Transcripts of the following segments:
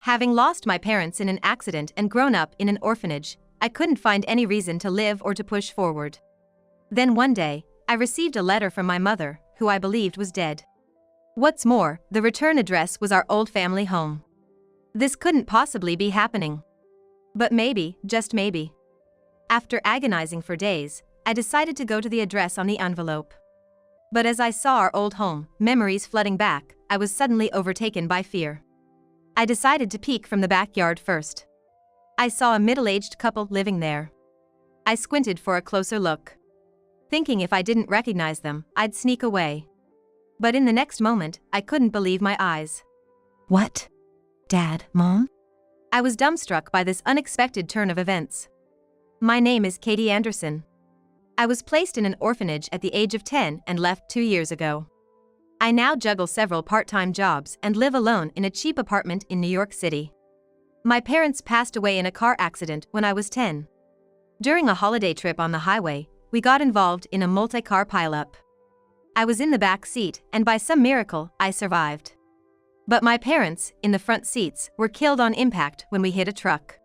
Having lost my parents in an accident and grown up in an orphanage, I couldn't find any reason to live or to push forward. Then one day, I received a letter from my mother, who I believed was dead. What's more, the return address was our old family home. This couldn't possibly be happening. But maybe, just maybe. After agonizing for days, I decided to go to the address on the envelope. But as I saw our old home, memories flooding back, I was suddenly overtaken by fear. I decided to peek from the backyard first. I saw a middle-aged couple living there. I squinted for a closer look, thinking if I didn't recognize them, I'd sneak away. But in the next moment, I couldn't believe my eyes. What? Dad, Mom? I was dumbstruck by this unexpected turn of events. My name is Katie Anderson. I was placed in an orphanage at the age of 10 and left 2 years ago. I now juggle several part-time jobs and live alone in a cheap apartment in New York City. My parents passed away in a car accident when I was 10. During a holiday trip on the highway, we got involved in a multi-car pileup. I was in the back seat, and by some miracle, I survived. But my parents, in the front seats, were killed on impact when we hit a truck.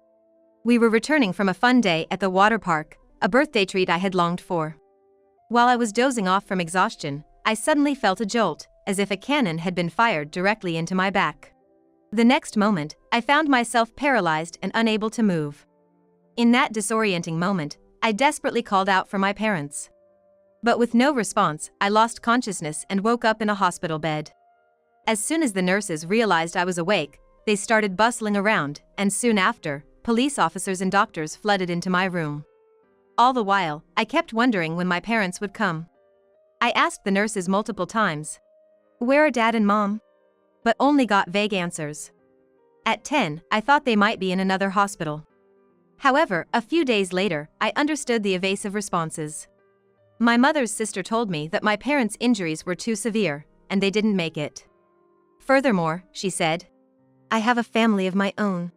We were returning from a fun day at the water park, a birthday treat I had longed for. While I was dozing off from exhaustion, I suddenly felt a jolt, as if a cannon had been fired directly into my back. The next moment, I found myself paralyzed and unable to move. In that disorienting moment, I desperately called out for my parents. But with no response, I lost consciousness and woke up in a hospital bed. As soon as the nurses realized I was awake, they started bustling around, and soon after, police officers and doctors flooded into my room. All the while, I kept wondering when my parents would come. I asked the nurses multiple times, "Where are Dad and Mom?" But only got vague answers. At 10, I thought they might be in another hospital. However, a few days later, I understood the evasive responses. My mother's sister told me that my parents' injuries were too severe, and they didn't make it. Furthermore, she said, "I have a family of my own,"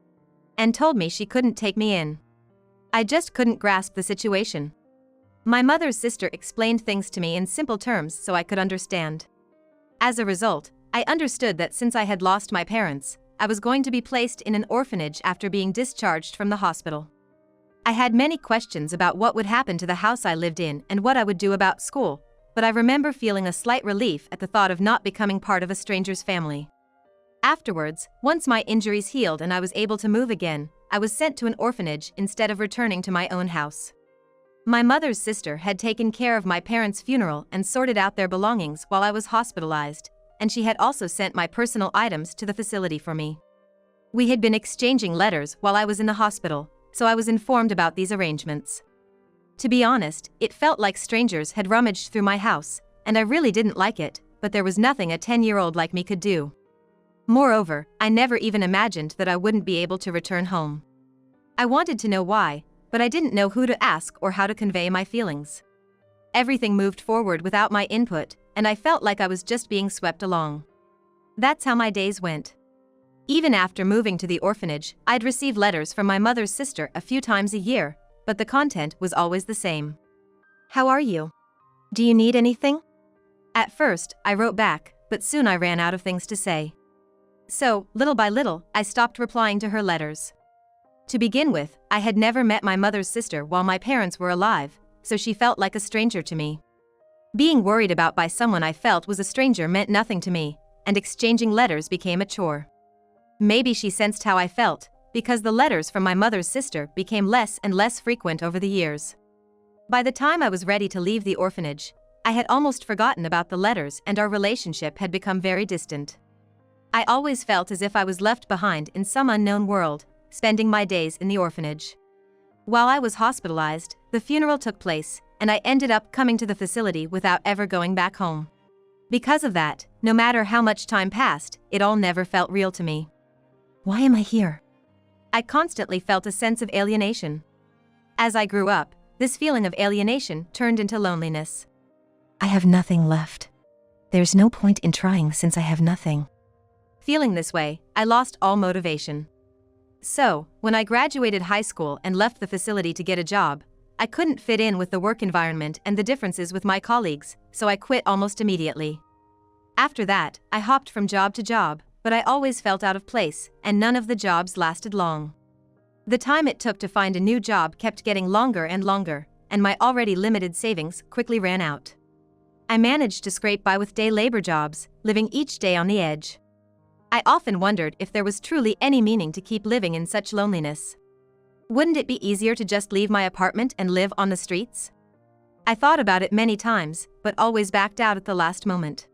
and told me she couldn't take me in. I just couldn't grasp the situation. My mother's sister explained things to me in simple terms so I could understand. As a result, I understood that since I had lost my parents, I was going to be placed in an orphanage after being discharged from the hospital. I had many questions about what would happen to the house I lived in and what I would do about school, but I remember feeling a slight relief at the thought of not becoming part of a stranger's family. Afterwards, once my injuries healed and I was able to move again, I was sent to an orphanage instead of returning to my own house. My mother's sister had taken care of my parents' funeral and sorted out their belongings while I was hospitalized, and she had also sent my personal items to the facility for me. We had been exchanging letters while I was in the hospital, so I was informed about these arrangements. To be honest, it felt like strangers had rummaged through my house, and I really didn't like it, but there was nothing a 10-year-old like me could do. Moreover, I never even imagined that I wouldn't be able to return home. I wanted to know why, but I didn't know who to ask or how to convey my feelings. Everything moved forward without my input, and I felt like I was just being swept along. That's how my days went. Even after moving to the orphanage, I'd receive letters from my mother's sister a few times a year, but the content was always the same. "How are you? Do you need anything?" At first, I wrote back, but soon I ran out of things to say. So, little by little, I stopped replying to her letters. To begin with, I had never met my mother's sister while my parents were alive, so she felt like a stranger to me. Being worried about by someone I felt was a stranger meant nothing to me, and exchanging letters became a chore. Maybe she sensed how I felt, because the letters from my mother's sister became less and less frequent over the years. By the time I was ready to leave the orphanage, I had almost forgotten about the letters and our relationship had become very distant. I always felt as if I was left behind in some unknown world, spending my days in the orphanage. While I was hospitalized, the funeral took place, and I ended up coming to the facility without ever going back home. Because of that, no matter how much time passed, it all never felt real to me. Why am I here? I constantly felt a sense of alienation. As I grew up, this feeling of alienation turned into loneliness. I have nothing left. There's no point in trying since I have nothing. Feeling this way, I lost all motivation. So, when I graduated high school and left the facility to get a job, I couldn't fit in with the work environment and the differences with my colleagues, so I quit almost immediately. After that, I hopped from job to job, but I always felt out of place, and none of the jobs lasted long. The time it took to find a new job kept getting longer and longer, and my already limited savings quickly ran out. I managed to scrape by with day labor jobs, living each day on the edge. I often wondered if there was truly any meaning to keep living in such loneliness. Wouldn't it be easier to just leave my apartment and live on the streets? I thought about it many times, but always backed out at the last moment.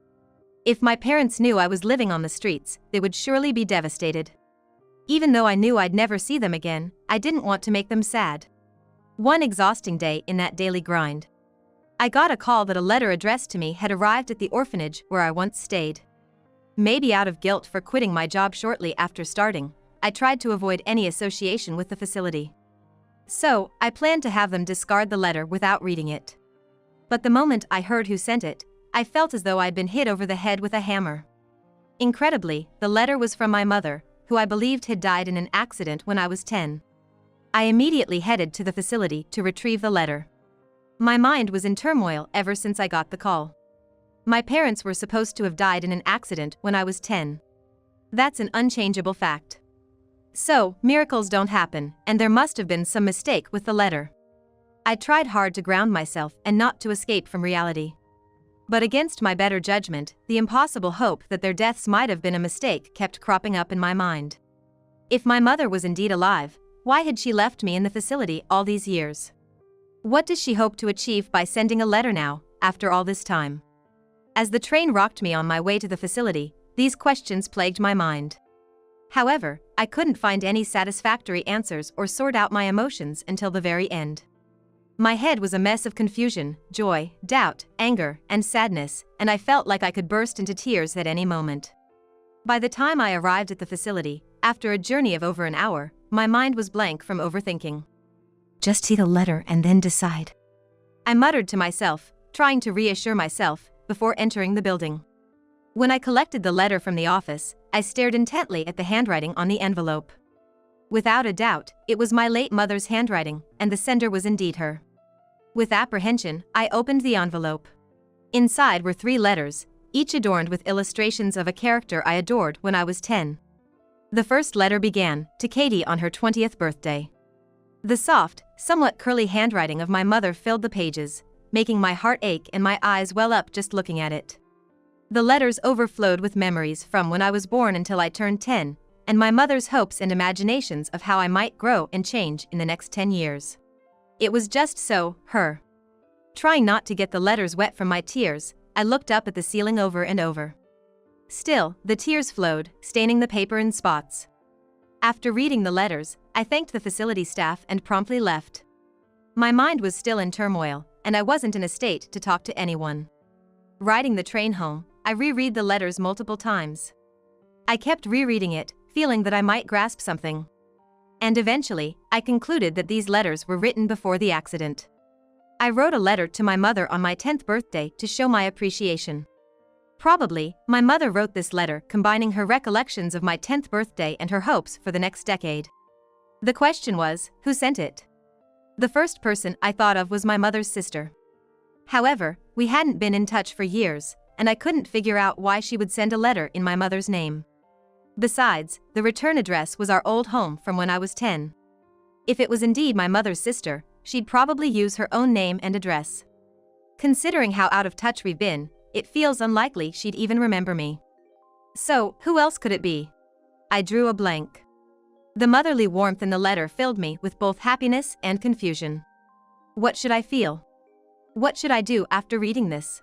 If my parents knew I was living on the streets, they would surely be devastated. Even though I knew I'd never see them again, I didn't want to make them sad. One exhausting day in that daily grind, I got a call that a letter addressed to me had arrived at the orphanage where I once stayed. Maybe out of guilt for quitting my job shortly after starting, I tried to avoid any association with the facility. So, I planned to have them discard the letter without reading it. But the moment I heard who sent it, I felt as though I'd been hit over the head with a hammer. Incredibly, the letter was from my mother, who I believed had died in an accident when I was 10. I immediately headed to the facility to retrieve the letter. My mind was in turmoil ever since I got the call. My parents were supposed to have died in an accident when I was 10. That's an unchangeable fact. So, miracles don't happen, and there must have been some mistake with the letter. I tried hard to ground myself and not to escape from reality. But against my better judgment, the impossible hope that their deaths might have been a mistake kept cropping up in my mind. If my mother was indeed alive, why had she left me in the facility all these years? What does she hope to achieve by sending a letter now, after all this time? As the train rocked me on my way to the facility, these questions plagued my mind. However, I couldn't find any satisfactory answers or sort out my emotions until the very end. My head was a mess of confusion, joy, doubt, anger, and sadness, and I felt like I could burst into tears at any moment. By the time I arrived at the facility, after a journey of over an hour, my mind was blank from overthinking. Just see the letter and then decide. I muttered to myself, trying to reassure myself, before entering the building. When I collected the letter from the office, I stared intently at the handwriting on the envelope. Without a doubt, it was my late mother's handwriting, and the sender was indeed her. With apprehension, I opened the envelope. Inside were 3 letters, each adorned with illustrations of a character I adored when I was 10. The first letter began, "To Katie on her 20th birthday." The soft, somewhat curly handwriting of my mother filled the pages, making my heart ache and my eyes well up just looking at it. The letters overflowed with memories from when I was born until I turned 10, and my mother's hopes and imaginations of how I might grow and change in the next 10 years. It was just so, her. Trying not to get the letters wet from my tears, I looked up at the ceiling over and over. Still, the tears flowed, staining the paper in spots. After reading the letters, I thanked the facility staff and promptly left. My mind was still in turmoil, and I wasn't in a state to talk to anyone. Riding the train home, I reread the letters multiple times. I kept rereading it, feeling that I might grasp something. And eventually, I concluded that these letters were written before the accident. I wrote a letter to my mother on my 10th birthday to show my appreciation. Probably, my mother wrote this letter combining her recollections of my 10th birthday and her hopes for the next decade. The question was, who sent it? The first person I thought of was my mother's sister. However, we hadn't been in touch for years, and I couldn't figure out why she would send a letter in my mother's name. Besides, the return address was our old home from when I was 10. If it was indeed my mother's sister, she'd probably use her own name and address. Considering how out of touch we've been, it feels unlikely she'd even remember me. So, who else could it be? I drew a blank. The motherly warmth in the letter filled me with both happiness and confusion. What should I feel? What should I do after reading this?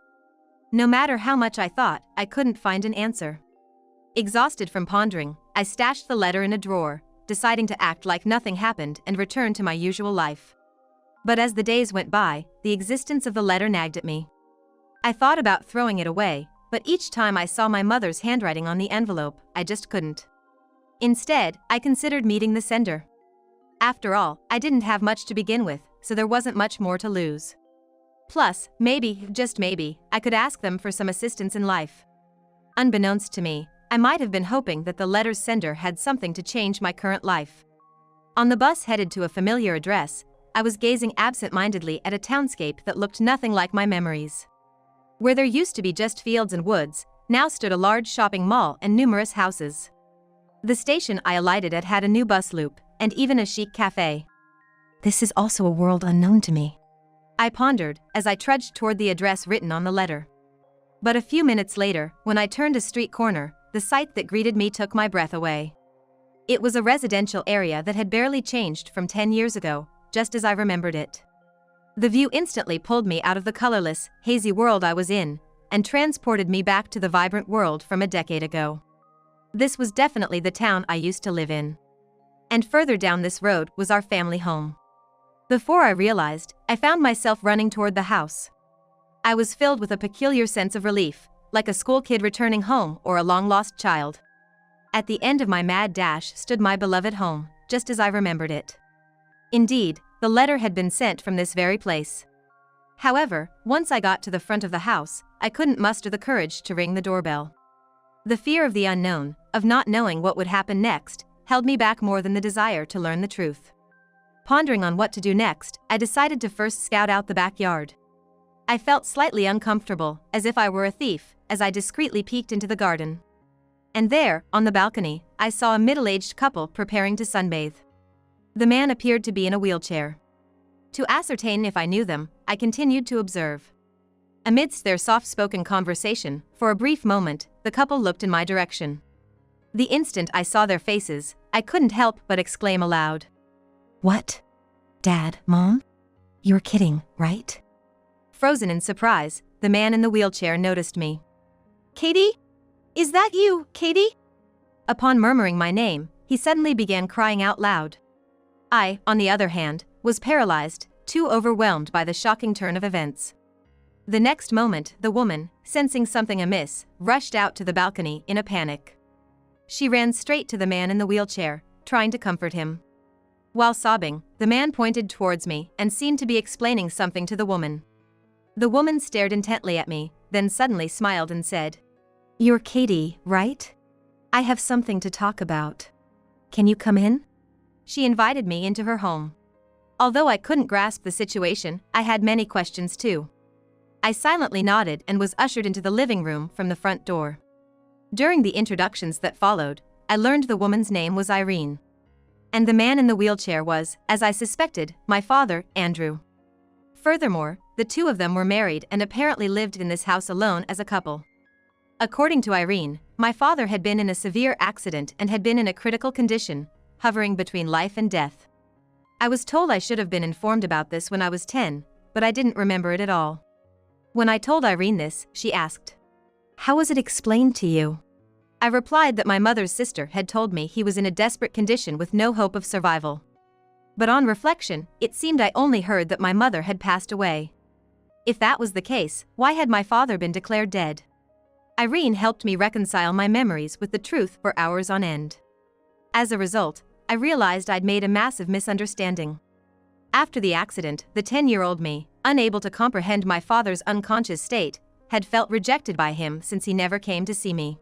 No matter how much I thought, I couldn't find an answer. Exhausted from pondering, I stashed the letter in a drawer, deciding to act like nothing happened and return to my usual life. But as the days went by, the existence of the letter nagged at me. I thought about throwing it away, but each time I saw my mother's handwriting on the envelope, I just couldn't. Instead, I considered meeting the sender. After all, I didn't have much to begin with, so there wasn't much more to lose. Plus, maybe, just maybe, I could ask them for some assistance in life. Unbeknownst to me, I might have been hoping that the letter's sender had something to change my current life. On the bus headed to a familiar address, I was gazing absent-mindedly at a townscape that looked nothing like my memories. Where there used to be just fields and woods, now stood a large shopping mall and numerous houses. The station I alighted at had a new bus loop, and even a chic cafe. This is also a world unknown to me. I pondered as I trudged toward the address written on the letter. But a few minutes later, when I turned a street corner, the sight that greeted me took my breath away. It was a residential area that had barely changed from 10 years ago, just as I remembered it. The view instantly pulled me out of the colorless, hazy world I was in, and transported me back to the vibrant world from a decade ago. This was definitely the town I used to live in. And further down this road was our family home. Before I realized, I found myself running toward the house. I was filled with a peculiar sense of relief, like a school kid returning home or a long-lost child. At the end of my mad dash stood my beloved home, just as I remembered it. Indeed, the letter had been sent from this very place. However, once I got to the front of the house, I couldn't muster the courage to ring the doorbell. The fear of the unknown, of not knowing what would happen next, held me back more than the desire to learn the truth. Pondering on what to do next, I decided to first scout out the backyard. I felt slightly uncomfortable, as if I were a thief, as I discreetly peeked into the garden. And there, on the balcony, I saw a middle-aged couple preparing to sunbathe. The man appeared to be in a wheelchair. To ascertain if I knew them, I continued to observe. Amidst their soft-spoken conversation, for a brief moment, the couple looked in my direction. The instant I saw their faces, I couldn't help but exclaim aloud. What? Dad, Mom? You're kidding, right? Frozen in surprise, the man in the wheelchair noticed me. "Katie? Is that you, Katie?" Upon murmuring my name, he suddenly began crying out loud. I, on the other hand, was paralyzed, too overwhelmed by the shocking turn of events. The next moment, the woman, sensing something amiss, rushed out to the balcony in a panic. She ran straight to the man in the wheelchair, trying to comfort him. While sobbing, the man pointed towards me and seemed to be explaining something to the woman. The woman stared intently at me, then suddenly smiled and said, "You're Katie, right? I have something to talk about. Can you come in?" She invited me into her home. Although I couldn't grasp the situation, I had many questions too. I silently nodded and was ushered into the living room from the front door. During the introductions that followed, I learned the woman's name was Irene. And the man in the wheelchair was, as I suspected, my father, Andrew. Furthermore, the two of them were married and apparently lived in this house alone as a couple. According to Irene, my father had been in a severe accident and had been in a critical condition, hovering between life and death. I was told I should have been informed about this when I was 10, but I didn't remember it at all. When I told Irene this, she asked, "How was it explained to you?" I replied that my mother's sister had told me he was in a desperate condition with no hope of survival. But on reflection, it seemed I only heard that my mother had passed away. If that was the case, why had my father been declared dead? Irene helped me reconcile my memories with the truth for hours on end. As a result, I realized I'd made a massive misunderstanding. After the accident, the 10-year-old me, unable to comprehend my father's unconscious state, had felt rejected by him since he never came to see me.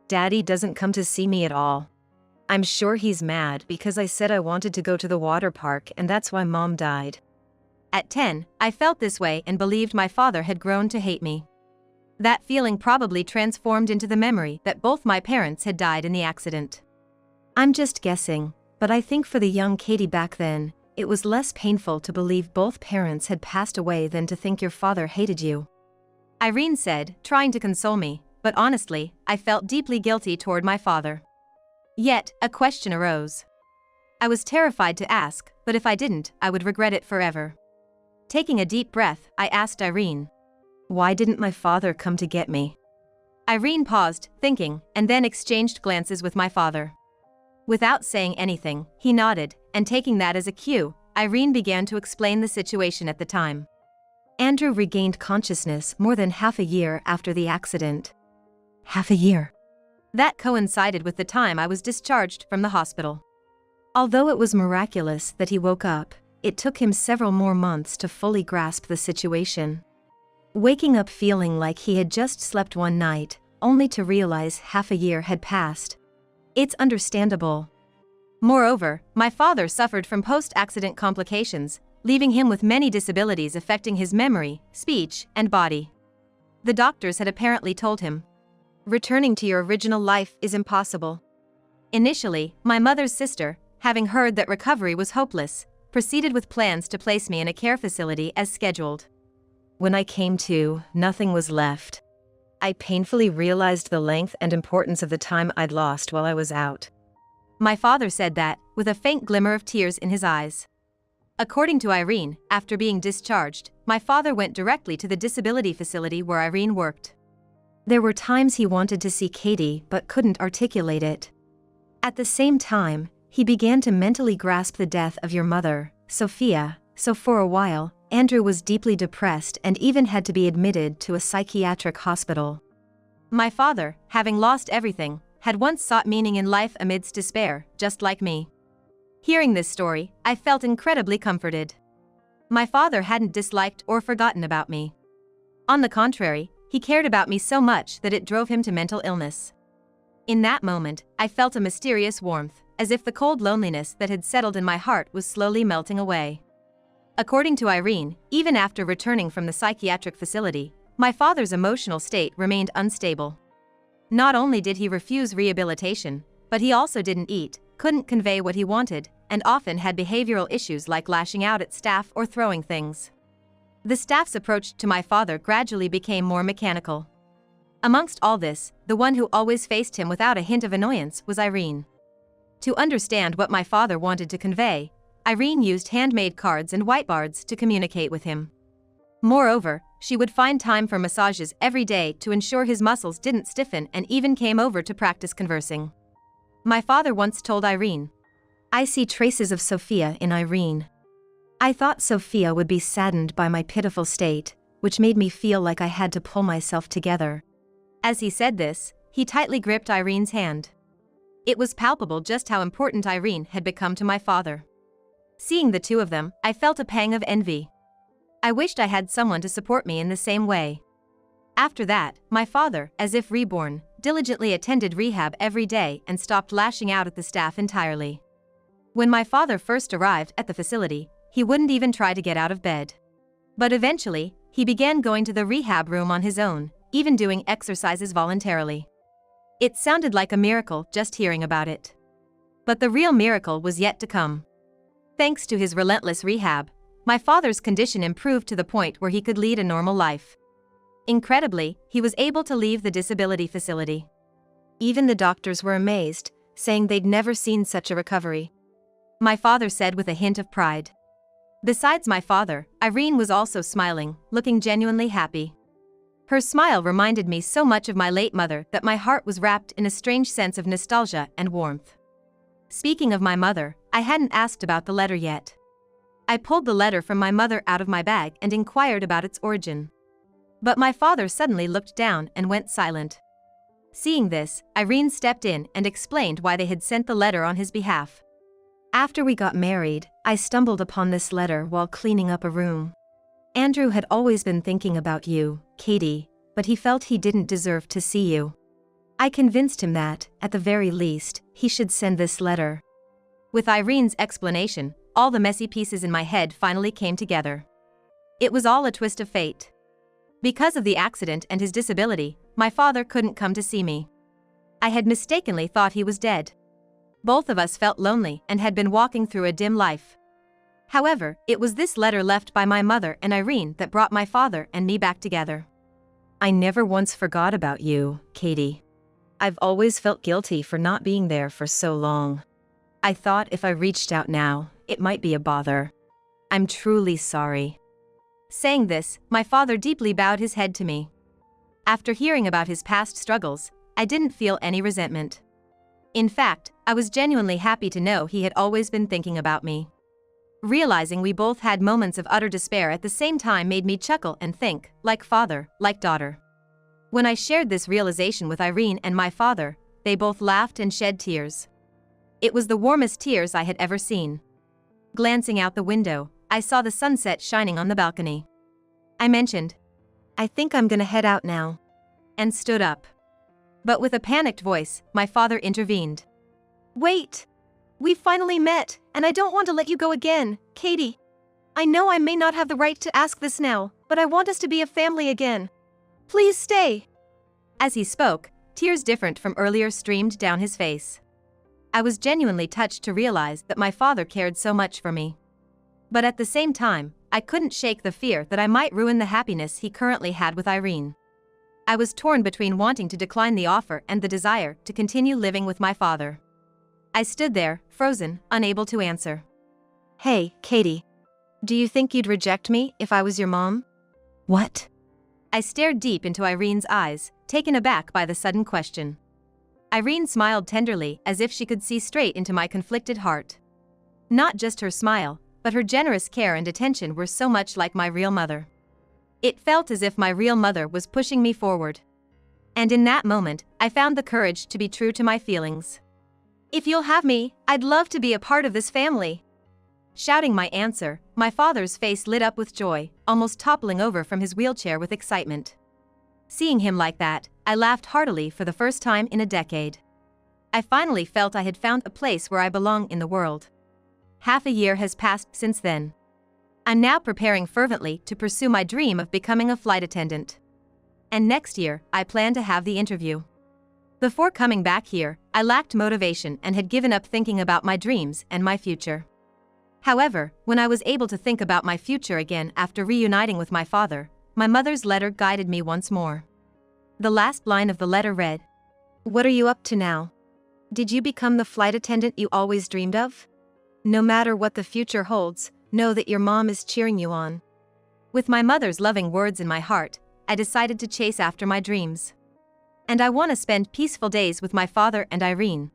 "Daddy doesn't come to see me at all. I'm sure he's mad because I said I wanted to go to the water park and that's why Mom died." At 10, I felt this way and believed my father had grown to hate me. That feeling probably transformed into the memory that both my parents had died in the accident. I'm just guessing, but I think for the young Katie back then, it was less painful to believe both parents had passed away than to think your father hated you. Irene said, trying to console me, but honestly, I felt deeply guilty toward my father. Yet, a question arose. I was terrified to ask, but if I didn't, I would regret it forever. Taking a deep breath, I asked Irene, "Why didn't my father come to get me?" Irene paused, thinking, and then exchanged glances with my father. Without saying anything, he nodded, and taking that as a cue, Irene began to explain the situation at the time. Andrew regained consciousness more than half a year after the accident. Half a year. That coincided with the time I was discharged from the hospital. Although it was miraculous that he woke up, it took him several more months to fully grasp the situation. Waking up feeling like he had just slept one night, only to realize half a year had passed. It's understandable. Moreover, my father suffered from post-accident complications, leaving him with many disabilities affecting his memory, speech, and body. The doctors had apparently told him, Returning to your original life is impossible. Initially, my mother's sister, having heard that recovery was hopeless, proceeded with plans to place me in a care facility as scheduled. When I came to, nothing was left. I painfully realized the length and importance of the time I'd lost while I was out. My father said that, with a faint glimmer of tears in his eyes. According to Irene, after being discharged, my father went directly to the disability facility where Irene worked. There were times he wanted to see Katie but couldn't articulate it. At the same time, he began to mentally grasp the death of your mother, Sophia, so for a while, Andrew was deeply depressed and even had to be admitted to a psychiatric hospital. My father, having lost everything, had once sought meaning in life amidst despair, just like me. Hearing this story, I felt incredibly comforted. My father hadn't disliked or forgotten about me. On the contrary, he cared about me so much that it drove him to mental illness. In that moment, I felt a mysterious warmth, as if the cold loneliness that had settled in my heart was slowly melting away. According to Irene, even after returning from the psychiatric facility, my father's emotional state remained unstable. Not only did he refuse rehabilitation, but he also didn't eat, couldn't convey what he wanted, and often had behavioral issues like lashing out at staff or throwing things. The staff's approach to my father gradually became more mechanical. Amongst all this, the one who always faced him without a hint of annoyance was Irene. To understand what my father wanted to convey, Irene used handmade cards and whiteboards to communicate with him. Moreover, she would find time for massages every day to ensure his muscles didn't stiffen and even came over to practice conversing. My father once told Irene, "I see traces of Sophia in Irene. I thought Sophia would be saddened by my pitiful state, which made me feel like I had to pull myself together." As he said this, he tightly gripped Irene's hand. It was palpable just how important Irene had become to my father. Seeing the two of them, I felt a pang of envy. I wished I had someone to support me in the same way. After that, my father, as if reborn, diligently attended rehab every day and stopped lashing out at the staff entirely. When my father first arrived at the facility, he wouldn't even try to get out of bed. But eventually, he began going to the rehab room on his own, even doing exercises voluntarily. It sounded like a miracle just hearing about it. But the real miracle was yet to come. Thanks to his relentless rehab, my father's condition improved to the point where he could lead a normal life. Incredibly, he was able to leave the disability facility. Even the doctors were amazed, saying they'd never seen such a recovery. My father said with a hint of pride. Besides my father, Irene was also smiling, looking genuinely happy. Her smile reminded me so much of my late mother that my heart was wrapped in a strange sense of nostalgia and warmth. Speaking of my mother, I hadn't asked about the letter yet. I pulled the letter from my mother out of my bag and inquired about its origin. But my father suddenly looked down and went silent. Seeing this, Irene stepped in and explained why they had sent the letter on his behalf. "After we got married, I stumbled upon this letter while cleaning up a room. Andrew had always been thinking about you, Katie, but he felt he didn't deserve to see you. I convinced him that, at the very least, he should send this letter." With Irene's explanation, all the messy pieces in my head finally came together. It was all a twist of fate. Because of the accident and his disability, my father couldn't come to see me. I had mistakenly thought he was dead. Both of us felt lonely and had been walking through a dim life. However, it was this letter left by my mother and Irene that brought my father and me back together. "I never once forgot about you, Katie. I've always felt guilty for not being there for so long. I thought if I reached out now, it might be a bother. I'm truly sorry." Saying this, my father deeply bowed his head to me. After hearing about his past struggles, I didn't feel any resentment. In fact, I was genuinely happy to know he had always been thinking about me. Realizing we both had moments of utter despair at the same time made me chuckle and think, like father, like daughter. When I shared this realization with Irene and my father, they both laughed and shed tears. It was the warmest tears I had ever seen. Glancing out the window, I saw the sunset shining on the balcony. I mentioned, "I think I'm gonna head out now," and stood up. But with a panicked voice, my father intervened. "Wait! We finally met, and I don't want to let you go again, Katie. I know I may not have the right to ask this now, but I want us to be a family again. Please stay." As he spoke, Tears different from earlier streamed down his face. I was genuinely touched to realize that my father cared so much for me. But at the same time, I couldn't shake the fear that I might ruin the happiness he currently had with Irene. I was torn between wanting to decline the offer and the desire to continue living with my father. I stood there, frozen, unable to answer. Hey, Katie. Do you think you'd reject me if I was your mom? What? I stared deep into Irene's eyes, taken aback by the sudden question. Irene smiled tenderly, as if she could see straight into my conflicted heart. Not just her smile, but her generous care and attention were so much like my real mother. It felt as if my real mother was pushing me forward. And in that moment, I found the courage to be true to my feelings. If you'll have me, I'd love to be a part of this family. Shouting my answer, my father's face lit up with joy, almost toppling over from his wheelchair with excitement. Seeing him like that, I laughed heartily for the first time in a decade. I finally felt I had found a place where I belong in the world. Half a year has passed since then. I'm now preparing fervently to pursue my dream of becoming a flight attendant. And next year, I plan to have the interview. Before coming back here, I lacked motivation and had given up thinking about my dreams and my future. However, when I was able to think about my future again after reuniting with my father, my mother's letter guided me once more. The last line of the letter read, "What are you up to now? Did you become the flight attendant you always dreamed of? No matter what the future holds, know that your mom is cheering you on." With my mother's loving words in my heart, I decided to chase after my dreams. And I want to spend peaceful days with my father and Irene.